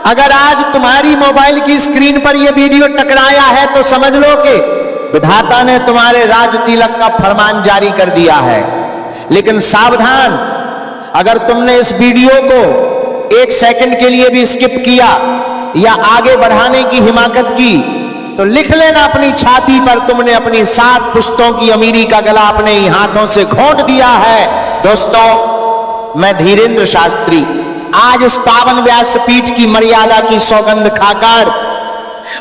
अगर आज तुम्हारी मोबाइल की स्क्रीन पर यह वीडियो टकराया है तो समझ लो कि विधाता ने तुम्हारे राज तिलक का फरमान जारी कर दिया है। लेकिन सावधान, अगर तुमने इस वीडियो को एक सेकंड के लिए भी स्किप किया या आगे बढ़ाने की हिमाकत की तो लिख लेना अपनी छाती पर, तुमने अपनी 7 पुश्तों की अमीरी का गला अपने ही हाथों से घोंट दिया है। दोस्तों, मैं धीरेंद्र शास्त्री आज इस पावन व्यासपीठ की मर्यादा की सौगंध खाकर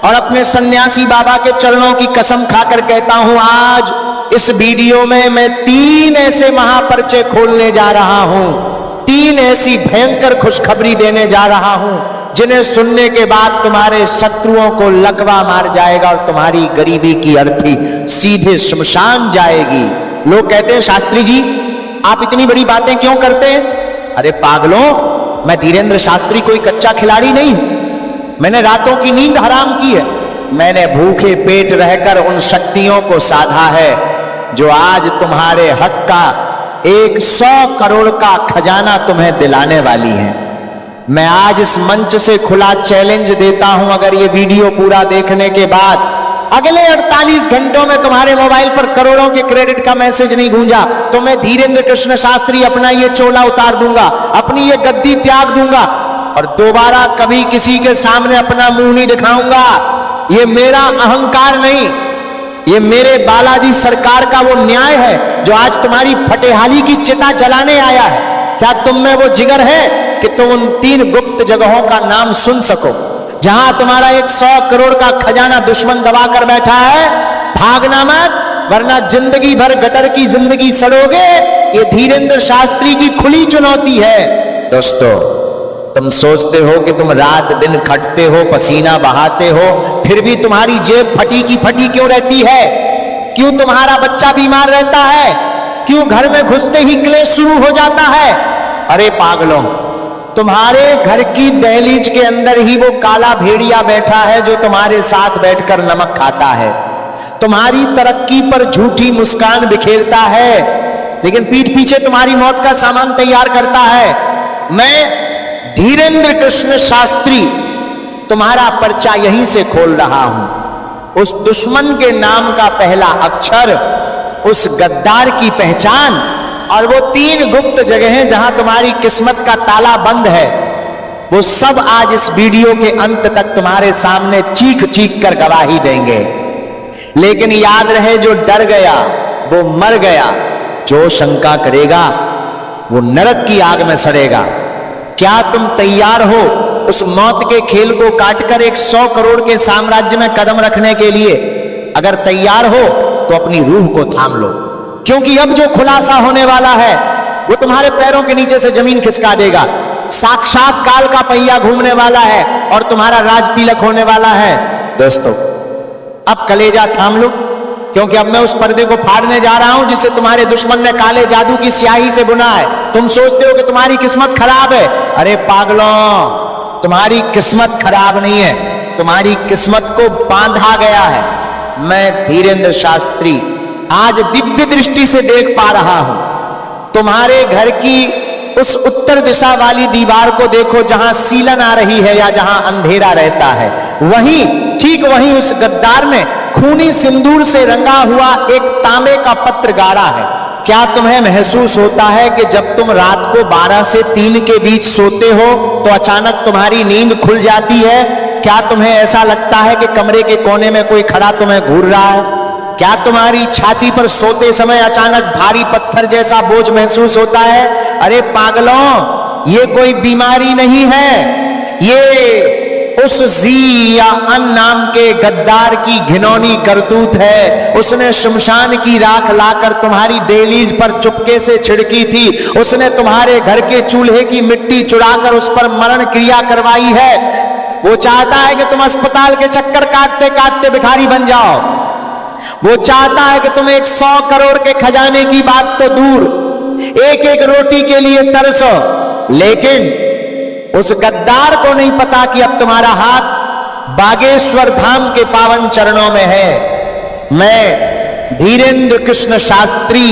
और अपने सन्यासी बाबा के चरणों की कसम खाकर कहता हूं, आज इस वीडियो में मैं 3 ऐसे महापर्चे खोलने जा रहा हूं, 3 ऐसी भयंकर खुशखबरी देने जा रहा हूं जिन्हें सुनने के बाद तुम्हारे शत्रुओं को लकवा मार जाएगा और तुम्हारी गरीबी की अर्थी सीधे शमशान जाएगी। लोग कहते हैं, शास्त्री जी आप इतनी बड़ी बातें क्यों करते हैं? अरे पागलों, मैं धीरेंद्र शास्त्री कोई कच्चा खिलाड़ी नहीं, मैंने रातों की नींद हराम की है। मैंने भूखे पेट रहकर उन शक्तियों को साधा है जो आज तुम्हारे हक का 100 करोड़ का खजाना तुम्हें दिलाने वाली है। मैं आज इस मंच से खुला चैलेंज देता हूं, अगर ये वीडियो पूरा देखने के बाद अगले 48 घंटों में तुम्हारे मोबाइल पर करोड़ों के क्रेडिट का मैसेज नहीं गूंजा तो मैं धीरेंद्र कृष्ण शास्त्री अपना ये चोला उतार दूंगा, अपनी ये गद्दी त्याग दूंगा और दोबारा कभी किसी के सामने अपना मुंह नहीं दिखाऊंगा। ये मेरा अहंकार नहीं, ये मेरे बालाजी सरकार का वो न्याय है जो आज तुम्हारी फटेहाली की चिता जलाने आया है। क्या तुम में वो जिगर है कि तुम उन 3 गुप्त जगहों का नाम सुन सको जहां तुम्हारा 100 करोड़ का खजाना दुश्मन दबा कर बैठा है? भागना मत, वरना जिंदगी भर गटर की जिंदगी सड़ोगे। ये धीरेंद्र शास्त्री की खुली चुनौती है। दोस्तों, तुम सोचते हो कि तुम रात दिन खटते हो, पसीना बहाते हो, फिर भी तुम्हारी जेब फटी की फटी क्यों रहती है? क्यों तुम्हारा बच्चा बीमार रहता है? क्यों घर में घुसते ही क्लेश शुरू हो जाता है? अरे पागलों, तुम्हारे घर की दहलीज के अंदर ही वो काला भेड़िया बैठा है जो तुम्हारे साथ बैठकर नमक खाता है, तुम्हारी तरक्की पर झूठी मुस्कान बिखेरता है, लेकिन पीठ पीछे तुम्हारी मौत का सामान तैयार करता है। मैं धीरेंद्र कृष्ण शास्त्री तुम्हारा पर्चा यहीं से खोल रहा हूं। उस दुश्मन के नाम का पहला अक्षर, उस गद्दार की पहचान और वो 3 गुप्त जगहें जहां तुम्हारी किस्मत का ताला बंद है, वो सब आज इस वीडियो के अंत तक तुम्हारे सामने चीख चीख कर गवाही देंगे। लेकिन याद रहे, जो डर गया वो मर गया, जो शंका करेगा वो नरक की आग में सड़ेगा। क्या तुम तैयार हो उस मौत के खेल को काटकर 100 करोड़ के साम्राज्य में कदम रखने के लिए? अगर तैयार हो तो अपनी रूह को थाम लो, क्योंकि अब जो खुलासा होने वाला है वो तुम्हारे पैरों के नीचे से जमीन खिसका देगा। साक्षात काल का पहिया घूमने वाला है और तुम्हारा राज तिलक होने वाला है। दोस्तों, अब कलेजा थाम लो, क्योंकि अब मैं उस पर्दे को फाड़ने जा रहा हूं जिसे तुम्हारे दुश्मन ने काले जादू की स्याही से बुना है। तुम सोचते हो कि तुम्हारी किस्मत खराब है। अरे पागलों, तुम्हारी किस्मत खराब नहीं है, तुम्हारी किस्मत को बांधा गया है। मैं धीरेंद्र शास्त्री आज दिव्य दृष्टि से देख पा रहा हूं। तुम्हारे घर की उस उत्तर दिशा वाली दीवार को देखो जहां सीलन आ रही है या जहां अंधेरा रहता है, वहीं ठीक वहीं उस गद्दार ने खूनी सिंदूर से रंगा हुआ एक तांबे का पत्र गाड़ा है। क्या तुम्हें महसूस होता है कि जब तुम रात को 12 से 3 के बीच सोते हो तो अचानक तुम्हारी नींद खुल जाती है? क्या तुम्हें ऐसा लगता है कि कमरे के कोने में कोई खड़ा तुम्हें घूर रहा है? क्या तुम्हारी छाती पर सोते समय अचानक भारी पत्थर जैसा बोझ महसूस होता है? अरे पागलों, ये कोई बीमारी नहीं है, ये उस जी या अन नाम के गद्दार की घिनौनी करतूत है। उसने शमशान की राख लाकर तुम्हारी दहलीज पर चुपके से छिड़की थी। उसने तुम्हारे घर के चूल्हे की मिट्टी चुराकर उस पर मरण क्रिया करवाई है। वो चाहता है कि तुम अस्पताल के चक्कर काटते काटते भिखारी बन जाओ। वो चाहता है कि तुम 100 करोड़ के खजाने की बात तो दूर, एक एक रोटी के लिए तरसो। लेकिन उस गद्दार को नहीं पता कि अब तुम्हारा हाथ बागेश्वर धाम के पावन चरणों में है। मैं धीरेंद्र कृष्ण शास्त्री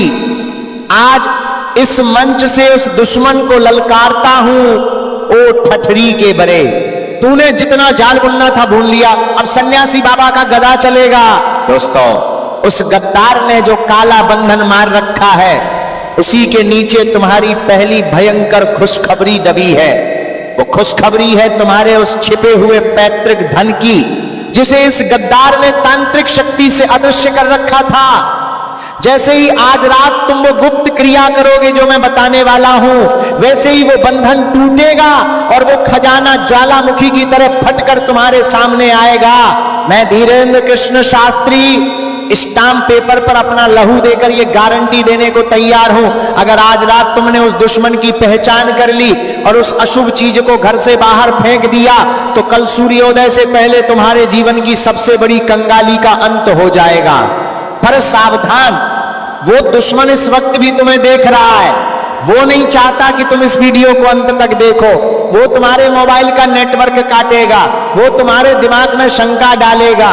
आज इस मंच से उस दुश्मन को ललकारता हूं, ओ ठठरी के बरे, तूने जितना जाल बुनना था बुन लिया, अब सन्यासी बाबा का गदा चलेगा। दोस्तों, उस गद्दार ने जो काला बंधन मार रखा है, उसी के नीचे तुम्हारी पहली भयंकर खुशखबरी दबी है। वो खुशखबरी है तुम्हारे उस छिपे हुए पैतृक धन की, जिसे इस गद्दार ने तांत्रिक शक्ति से अदृश्य कर रखा था। जैसे ही आज रात तुम वो गुप्त क्रिया करोगे जो मैं बताने वाला हूं, वैसे ही वो बंधन टूटेगा और वो खजाना ज्वालामुखी की तरह फटकर तुम्हारे सामने आएगा। मैं धीरेन्द्र कृष्ण शास्त्री स्टाम्प पेपर पर अपना लहू देकर ये गारंटी देने को तैयार हूं, अगर आज रात तुमने उस दुश्मन की पहचान कर ली और उस अशुभ चीज को घर से बाहर फेंक दिया, तो कल सूर्योदय से पहले तुम्हारे जीवन की सबसे बड़ी कंगाली का अंत हो जाएगा। पर सावधान, वो दुश्मन इस वक्त भी तुम्हें देख रहा है। वो नहीं चाहता कि तुम इस वीडियो को अंत तक देखो। वो तुम्हारे मोबाइल का नेटवर्क काटेगा, वो तुम्हारे दिमाग में शंका डालेगा,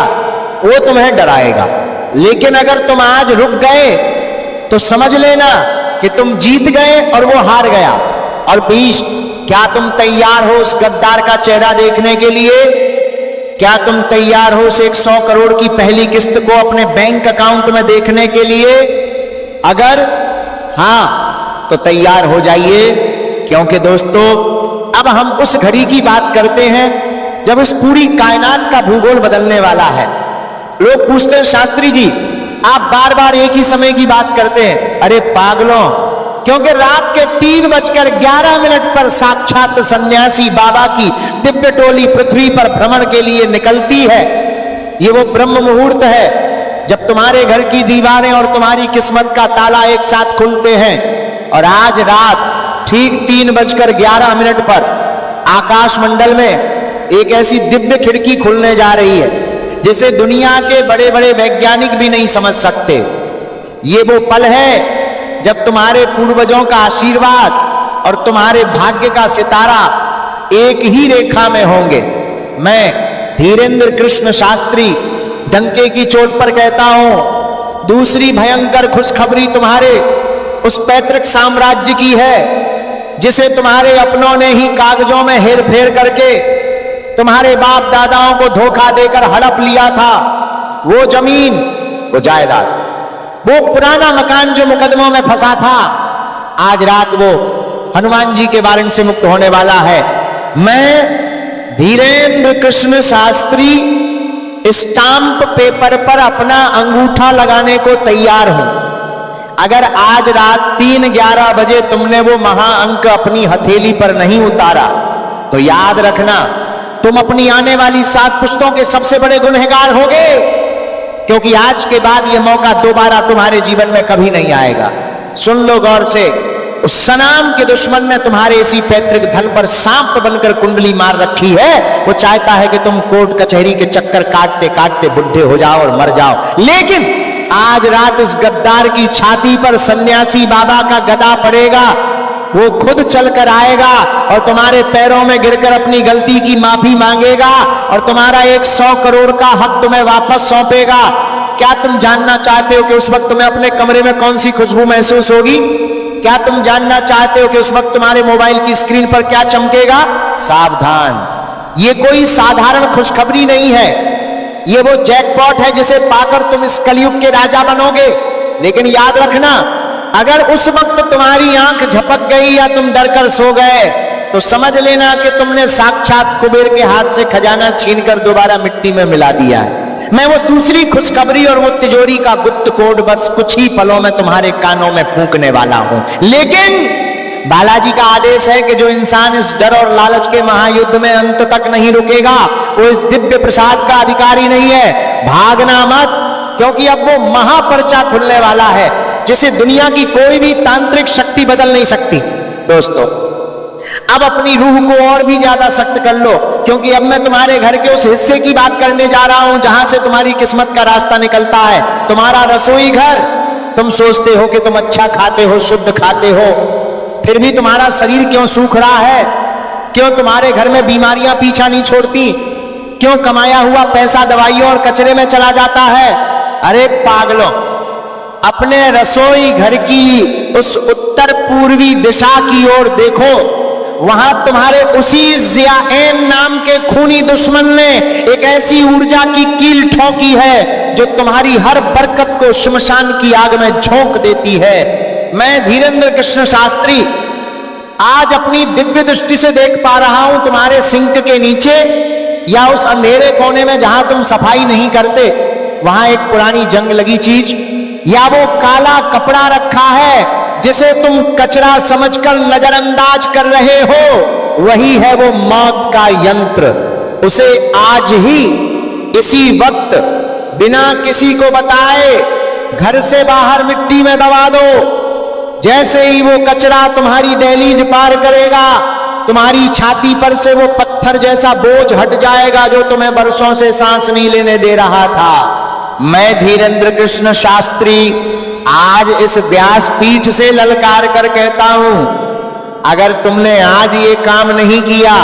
वो तुम्हें डराएगा। लेकिन अगर तुम आज रुक गए तो समझ लेना कि तुम जीत गए और वो हार गया। और बीच, क्या तुम तैयार हो उस गद्दार का चेहरा देखने के लिए? क्या तुम तैयार हो उस 100 करोड़ की पहली किस्त को अपने बैंक अकाउंट में देखने के लिए? अगर हां तो तैयार हो जाइए, क्योंकि दोस्तों अब हम उस घड़ी की बात करते हैं जब इस पूरी कायनात का भूगोल बदलने वाला है। लोग पूछते हैं, शास्त्री जी आप बार बार एक ही समय की बात करते हैं। अरे पागलों, क्योंकि रात के 3:11 पर साक्षात सन्यासी बाबा की दिव्य टोली पृथ्वी पर भ्रमण के लिए निकलती है। ये वो ब्रह्म मुहूर्त है जब तुम्हारे घर की दीवारें और तुम्हारी किस्मत का ताला एक साथ खुलते हैं। और आज रात ठीक 3:11 पर आकाश मंडल में एक ऐसी दिव्य खिड़की खुलने जा रही है जिसे दुनिया के बड़े बड़े वैज्ञानिक भी नहीं समझ सकते। ये वो पल है जब तुम्हारे पूर्वजों का आशीर्वाद और तुम्हारे भाग्य का सितारा एक ही रेखा में होंगे। मैं धीरेन्द्र कृष्ण शास्त्री डंके की चोट पर कहता हूं, दूसरी भयंकर खुशखबरी तुम्हारे उस पैतृक साम्राज्य की है जिसे तुम्हारे अपनों ने ही कागजों में हेरफेर करके तुम्हारे बाप दादाओं को धोखा देकर हड़प लिया था। वो जमीन, वो जायदाद, वो पुराना मकान जो मुकदमों में फंसा था, आज रात वो हनुमान जी के वारंट से मुक्त होने वाला है। मैं धीरेन्द्र कृष्ण शास्त्री स्टाम्प पेपर पर अपना अंगूठा लगाने को तैयार हूं। अगर आज रात 3:11 बजे तुमने वो महाअंक अपनी हथेली पर नहीं उतारा तो याद रखना तुम अपनी आने वाली 7 पुश्तों के सबसे बड़े गुनहगार होगे, क्योंकि आज के बाद यह मौका दोबारा तुम्हारे जीवन में कभी नहीं आएगा। सुन लो गौर से, उस सनाम के दुश्मन ने तुम्हारे इसी पैतृक धन पर सांप बनकर कुंडली मार रखी है। वो चाहता है कि तुम कोर्ट कचहरी के चक्कर काटते काटते बुढ़े हो जाओ और मर जाओ। लेकिन आज रात उस गद्दार की छाती पर सन्यासी बाबा का गदा पड़ेगा। वो खुद चलकर आएगा और तुम्हारे पैरों में गिरकर अपनी गलती की माफी मांगेगा और तुम्हारा 100 करोड़ का हक तुम्हें वापस सौंपेगा। क्या तुम जानना चाहते हो कि उस वक्त तुम्हें अपने कमरे में कौन सी खुशबू महसूस होगी? क्या तुम जानना चाहते हो कि उस वक्त तुम्हारे मोबाइल की स्क्रीन पर क्या चमकेगा? सावधान, ये कोई साधारण खुशखबरी नहीं है। ये वो जैकपॉट है जिसे पाकर तुम इस कलयुग के राजा बनोगे। लेकिन याद रखना, अगर उस वक्त तुम्हारी आंख झपक गई या तुम डरकर सो गए तो समझ लेना कि तुमने साक्षात कुबेर के हाथ से खजाना छीनकर दोबारा मिट्टी में मिला दिया है। मैं वो दूसरी खुशखबरी और वो तिजोरी का गुप्त कोड बस कुछ ही पलों में तुम्हारे कानों में फूंकने वाला हूं। लेकिन बालाजी का आदेश है कि जो इंसान इस डर और लालच के महायुद्ध में अंत तक नहीं रुकेगा वो इस दिव्य प्रसाद का अधिकारी नहीं है। भागना मत, क्योंकि अब वो महापर्चा खुलने वाला है जिसे दुनिया की कोई भी तांत्रिक शक्ति बदल नहीं सकती। दोस्तों, अब अपनी रूह को और भी ज्यादा सख्त कर लो, क्योंकि अब मैं तुम्हारे घर के उस हिस्से की बात करने जा रहा हूं जहां से तुम्हारी किस्मत का रास्ता निकलता है। तुम्हारा रसोई घर। तुम सोचते हो कि तुम अच्छा खाते हो, शुद्ध खाते हो, फिर भी तुम्हारा शरीर क्यों सूख रहा है? क्यों तुम्हारे घर में बीमारियां पीछा नहीं छोड़ती? क्यों कमाया हुआ पैसा दवाइयों और कचरे में चला जाता है? अरे पागलों, अपने रसोई घर की उस उत्तर पूर्वी दिशा की ओर देखो। वहां तुम्हारे उसी ज़िया-एन नाम के खूनी दुश्मन ने एक ऐसी ऊर्जा की कील ठोकी है जो तुम्हारी हर बरकत को श्मशान की आग में झोंक देती है। मैं धीरेन्द्र कृष्ण शास्त्री आज अपनी दिव्य दृष्टि से देख पा रहा हूं तुम्हारे सिंक के नीचे या उस अंधेरे कोने में जहां तुम सफाई नहीं करते, वहां एक पुरानी जंग लगी चीज या वो काला कपड़ा रखा है जिसे तुम कचरा समझकर नजरअंदाज कर रहे हो, वही है वो मौत का यंत्र। उसे आज ही इसी वक्त बिना किसी को बताए घर से बाहर मिट्टी में दबा दो। जैसे ही वो कचरा तुम्हारी दहलीज पार करेगा, तुम्हारी छाती पर से वो पत्थर जैसा बोझ हट जाएगा जो तुम्हें बरसों से सांस नहीं लेने दे रहा था। मैं धीरेन्द्र कृष्ण शास्त्री आज इस व्यासपीठ से ललकार कर कहता हूं, अगर तुमने आज ये काम नहीं किया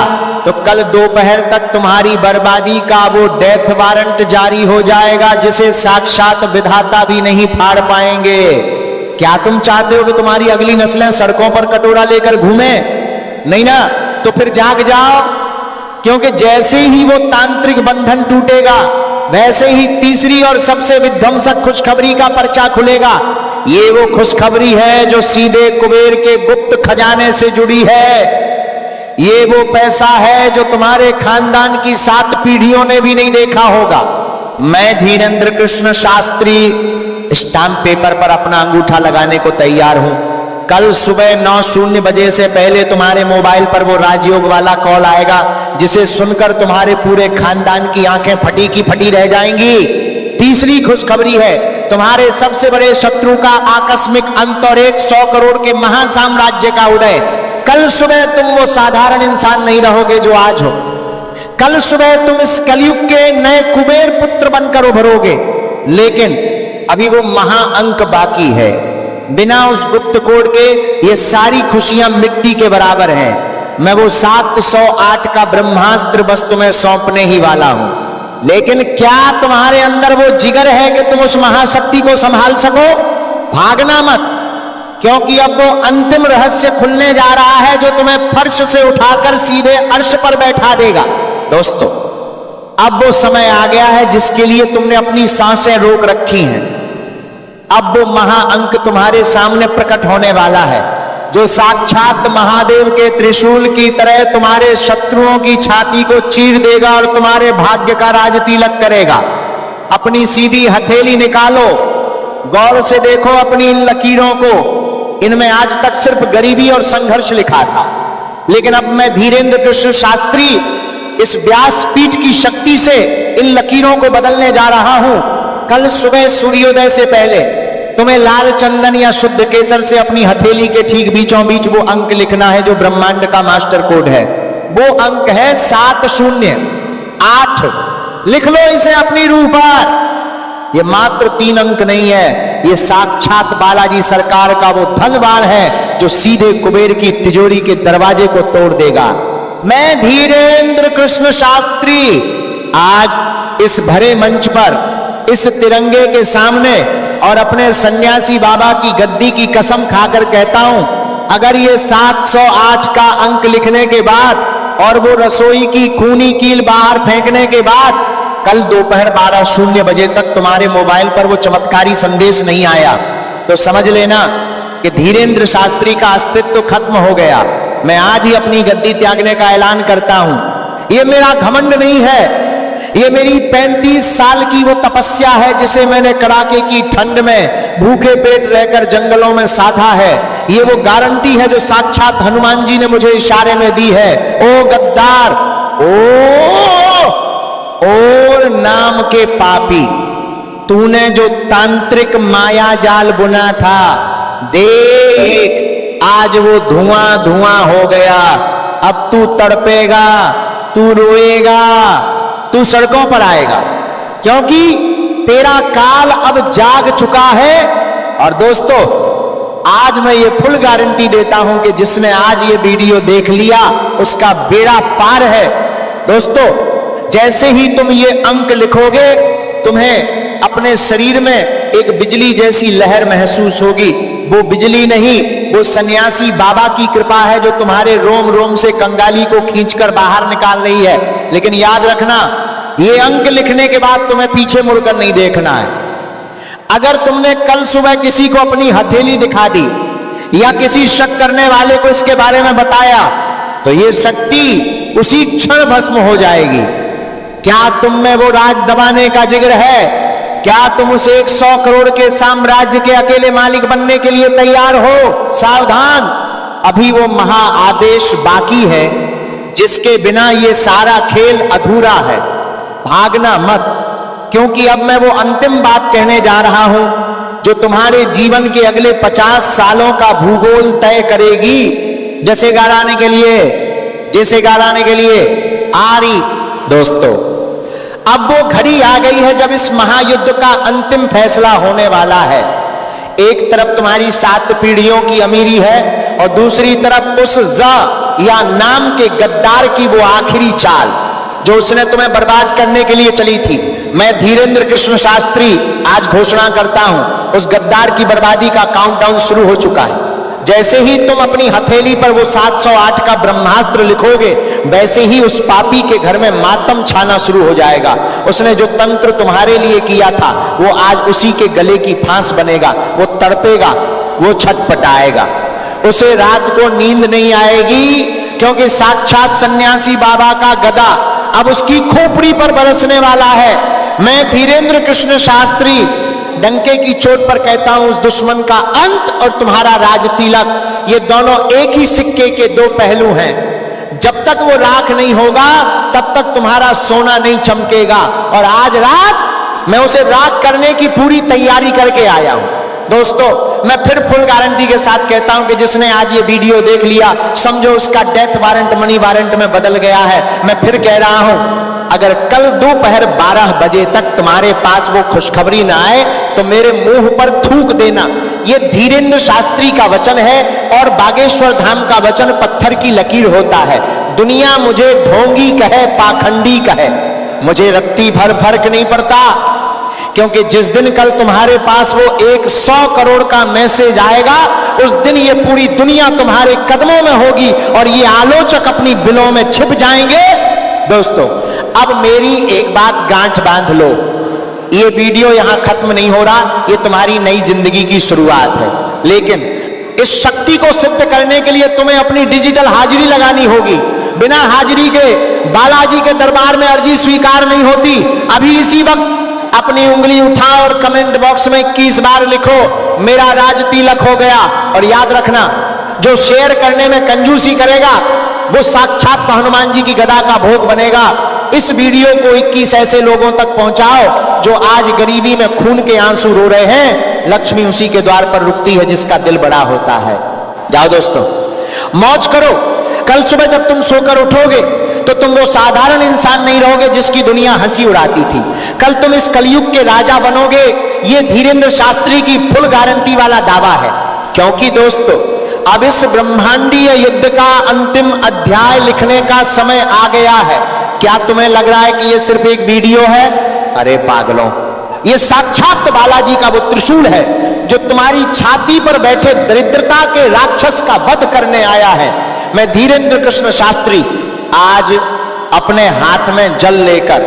तो कल दोपहर तक तुम्हारी बर्बादी का वो डेथ वारंट जारी हो जाएगा जिसे साक्षात विधाता भी नहीं फाड़ पाएंगे। क्या तुम चाहते हो कि तुम्हारी अगली नस्लें सड़कों पर कटोरा लेकर घूमे? नहीं ना, तो फिर जाग जाओ, क्योंकि जैसे ही वो तांत्रिक बंधन टूटेगा वैसे ही तीसरी और सबसे विध्वंसक खुशखबरी का पर्चा खुलेगा। ये वो खुशखबरी है जो सीधे कुबेर के गुप्त खजाने से जुड़ी है। ये वो पैसा है जो तुम्हारे खानदान की 7 पीढ़ियों ने भी नहीं देखा होगा। मैं धीरेन्द्र कृष्ण शास्त्री स्टाम्प पेपर पर अपना अंगूठा लगाने को तैयार हूं। कल सुबह 9:00 बजे से पहले तुम्हारे मोबाइल पर वो राजयोग वाला कॉल आएगा जिसे सुनकर तुम्हारे पूरे खानदान की आंखें फटी की फटी रह जाएंगी। तीसरी खुशखबरी है तुम्हारे सबसे बड़े शत्रु का आकस्मिक अंत और 100 करोड़ के महासाम्राज्य का उदय। कल सुबह तुम वो साधारण इंसान नहीं रहोगे जो आज हो। कल सुबह तुम इस कलयुग के नए कुबेर पुत्र बनकर उभरोगे। लेकिन अभी वो महाअंक बाकी है। बिना उस गुप्त कोड के ये सारी खुशियां मिट्टी के बराबर हैं। मैं वो 708 का ब्रह्मास्त्र बस तुम्हें सौंपने ही वाला हूं। लेकिन क्या तुम्हारे अंदर वो जिगर है कि तुम उस महाशक्ति को संभाल सको? भागना मत, क्योंकि अब वो अंतिम रहस्य खुलने जा रहा है जो तुम्हें फर्श से उठाकर सीधे अर्श पर बैठा देगा। दोस्तों, अब वो समय आ गया है जिसके लिए तुमने अपनी सांसें रोक रखी हैं। अब वो महाअंक तुम्हारे सामने प्रकट होने वाला है जो साक्षात महादेव के त्रिशूल की तरह तुम्हारे शत्रुओं की छाती को चीर देगा और तुम्हारे भाग्य का राज तिलक करेगा। अपनी सीधी हथेली निकालो, गौर से देखो अपनी इन लकीरों को। इनमें आज तक सिर्फ गरीबी और संघर्ष लिखा था, लेकिन अब मैं धीरेन्द्र कृष्ण शास्त्री इस व्यासपीठ की शक्ति से इन लकीरों को बदलने जा रहा हूं। कल सुबह सूर्योदय से पहले तुम्हें लाल चंदन या शुद्ध केसर से अपनी हथेली के ठीक बीचों बीच वो अंक लिखना है जो ब्रह्मांड का मास्टर कोड है। वो अंक है 708। लिख लो इसे अपनी रूह पर। ये मात्र 3 अंक नहीं है, ये साक्षात बालाजी सरकार का वो धनवान है जो सीधे कुबेर की तिजोरी के दरवाजे को तोड़ देगा। मैं धीरेन्द्र कृष्ण शास्त्री आज इस भरे मंच पर इस तिरंगे के सामने और अपने सन्यासी बाबा की गद्दी की कसम खाकर कहता हूं, अगर ये 708 का अंक लिखने के बाद और वो रसोई की खूनी कील बाहर फेंकने के बाद कल दोपहर 12:00 बजे तक तुम्हारे मोबाइल पर वो चमत्कारी संदेश नहीं आया, तो समझ लेना कि धीरेन्द्र शास्त्री का अस्तित्व खत्म हो गया। मैं आज ही अपनी गद्दी त्यागने का ऐलान करता हूं। ये मेरा घमंड नहीं है, ये मेरी 35 साल की वो तपस्या है जिसे मैंने कड़ाके की ठंड में भूखे पेट रहकर जंगलों में साधा है। ये वो गारंटी है जो साक्षात हनुमान जी ने मुझे इशारे में दी है। ओ गद्दार, और नाम के पापी, तूने जो तांत्रिक माया जाल बुना था, देख आज वो धुआं धुआं हो गया। अब तू तड़पेगा, तू रोएगा, तू सड़कों पर आएगा, क्योंकि तेरा काल अब जाग चुका है। और दोस्तों, आज मैं ये फुल गारंटी देता हूं कि जिसने आज ये वीडियो देख लिया उसका बेड़ा पार है। दोस्तों, जैसे ही तुम ये अंक लिखोगे, तुम्हें अपने शरीर में एक बिजली जैसी लहर महसूस होगी। वो बिजली नहीं, वो सन्यासी बाबा की कृपा है जो तुम्हारे रोम रोम से कंगाली को खींचकर बाहर निकाल रही है। लेकिन याद रखना, ये अंक लिखने के बाद तुम्हें पीछे मुड़कर नहीं देखना है। अगर तुमने कल सुबह किसी को अपनी हथेली दिखा दी या किसी शक करने वाले को इसके बारे में बताया, तो ये शक्ति उसी क्षण भस्म हो जाएगी। क्या तुम में वो राज दबाने का जिगर है? क्या तुम उस 100 करोड़ के साम्राज्य के अकेले मालिक बनने के लिए तैयार हो? सावधान, अभी वो महा आदेश बाकी है जिसके बिना ये सारा खेल अधूरा है। भागना मत, क्योंकि अब मैं वो अंतिम बात कहने जा रहा हूं जो तुम्हारे जीवन के अगले 50 सालों का भूगोल तय करेगी। जैसे गाने के लिए आ रही दोस्तों, अब वो घड़ी आ गई है जब इस महायुद्ध का अंतिम फैसला होने वाला है। एक तरफ तुम्हारी 7 पीढ़ियों की अमीरी है और दूसरी तरफ उस या नाम के गद्दार की वो आखिरी चाल जो उसने तुम्हें बर्बाद करने के लिए चली थी। मैं धीरेन्द्र कृष्ण शास्त्री आज घोषणा करता हूं, उस गद्दार की बर्बादी का काउंटडाउन शुरू हो चुका है। जैसे ही तुम अपनी हथेली पर वो 708 का ब्रह्मास्त्र लिखोगे, वैसे ही उस पापी के घर में मातम छाना शुरू हो जाएगा। उसने जो तंत्र तुम्हारे लिए किया था वो आज उसी के गले की फांस बनेगा। वो तड़पेगा, वो छटपटाएगा, उसे रात को नींद नहीं आएगी, क्योंकि साक्षात सन्यासी बाबा का गदा अब उसकी खोपड़ी पर बरसने वाला है। मैं धीरेन्द्र कृष्ण शास्त्री डंके की चोट पर कहता हूं, उस दुश्मन का अंत और तुम्हारा राज तिलक, ये दोनों एक ही सिक्के के 2 पहलू हैं। जब तक वो राख नहीं होगा तब तक तुम्हारा सोना नहीं चमकेगा। और आज रात मैं उसे राख करने की पूरी तैयारी करके आया हूं। दोस्तों, मैं फिर फुल गारंटी के साथ कहता हूं कि जिसने आज ये वीडियो देख लिया, समझो उसका डेथ वारंट मनी वारंट में बदल गया है। मैं फिर कह रहा हूं, अगर कल दोपहर 12 बजे तक तुम्हारे पास वो खुशखबरी ना आए तो मेरे मुंह पर थूक देना। ये धीरेन्द्र शास्त्री का वचन है और बागेश्वर धाम का वचन पत्थर की लकीर होता है। दुनिया मुझे ढोंगी कहे, पाखंडी कहे, मुझे रत्ती भर फर्क नहीं पड़ता, क्योंकि जिस दिन कल तुम्हारे पास वो 100 करोड़ का मैसेज आएगा, उस दिन ये पूरी दुनिया तुम्हारे कदमों में होगी और ये आलोचक अपनी बिलों में छिप जाएंगे। दोस्तों, अब मेरी एक बात गांठ बांध लो, ये वीडियो यहां खत्म नहीं हो रहा, ये तुम्हारी नई जिंदगी की शुरुआत है। लेकिन इस शक्ति को सिद्ध करने के लिए तुम्हें अपनी डिजिटल हाजिरी लगानी होगी। बिना हाजिरी के बालाजी के दरबार में अर्जी स्वीकार नहीं होती। अभी इसी वक्त अपनी उंगली उठाओ और कमेंट बॉक्स में 21 बार लिखो, मेरा राज तिलक हो गया। और याद रखना, जो शेयर करने में कंजूसी करेगा वो साक्षात हनुमान जी की गदा का भोग बनेगा। इस वीडियो को 21 ऐसे लोगों तक पहुंचाओ जो आज गरीबी में खून के आंसू रो रहे हैं। लक्ष्मी उसी के द्वार पर रुकती है जिसका दिल बड़ा होता है। जाओ दोस्तों, मौज करो। कल सुबह जब तुम सोकर उठोगे तो तुम वो साधारण इंसान नहीं रहोगे जिसकी दुनिया हंसी उड़ाती थी। कल तुम इस कलयुग के राजा बनोगे। ये धीरेन्द्र शास्त्री की फुल गारंटी वाला दावा है, क्योंकि दोस्तों अब इस ब्रह्मांडीय युद्ध का अंतिम अध्याय लिखने का समय आ गया है। क्या तुम्हें लग रहा है कि ये सिर्फ एक वीडियो है? अरे पागलों, ये साक्षात बालाजी का वो त्रिशूल है जो तुम्हारी छाती पर बैठे दरिद्रता के राक्षस का वध करने आया है। मैं धीरेन्द्र कृष्ण शास्त्री आज अपने हाथ में जल लेकर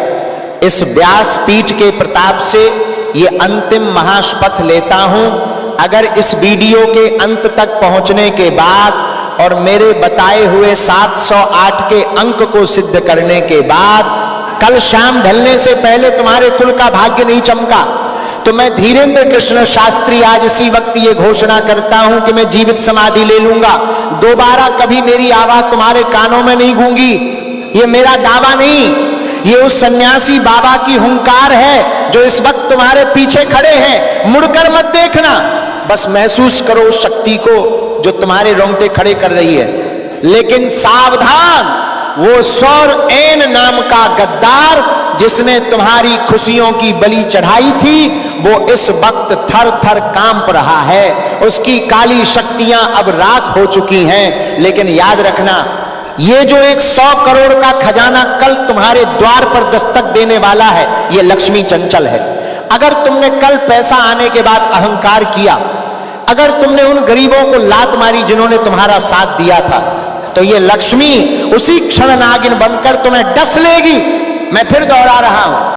इस व्यासपीठ के प्रताप से ये अंतिम महाशपथ लेता हूं, अगर इस वीडियो के अंत तक पहुंचने के बाद और मेरे बताए हुए 708 के अंक को सिद्ध करने के बाद कल शाम ढलने से पहले तुम्हारे कुल का भाग्य नहीं चमका, तो मैं धीरेन्द्र कृष्ण शास्त्री आज इसी वक्त ये घोषणा करता हूं कि मैं जीवित समाधि ले लूंगा। दोबारा कभी मेरी आवाज तुम्हारे कानों में नहीं गूंगी। ये मेरा दावा नहीं, ये उस सन्यासी बाबा की हुंकार है जो इस वक्त तुम्हारे पीछे खड़े हैं। मुड़कर मत देखना, बस महसूस करो उस शक्ति को जो तुम्हारे रोंगटे खड़े कर रही है। लेकिन सावधान, वो सौर एन नाम का गद्दार जिसने तुम्हारी खुशियों की बलि चढ़ाई थी, वो इस वक्त थर थर कांप रहा है। उसकी काली शक्तियां अब राख हो चुकी हैं। लेकिन याद रखना, ये जो 100 करोड़ का खजाना कल तुम्हारे द्वार पर दस्तक देने वाला है, ये लक्ष्मी चंचल है। अगर तुमने कल पैसा आने के बाद अहंकार किया, अगर तुमने उन गरीबों को लात मारी जिन्होंने तुम्हारा साथ दिया था, तो ये लक्ष्मी उसी क्षण नागिन बनकर तुम्हें डस लेगी। मैं फिर दोहरा रहा हूं,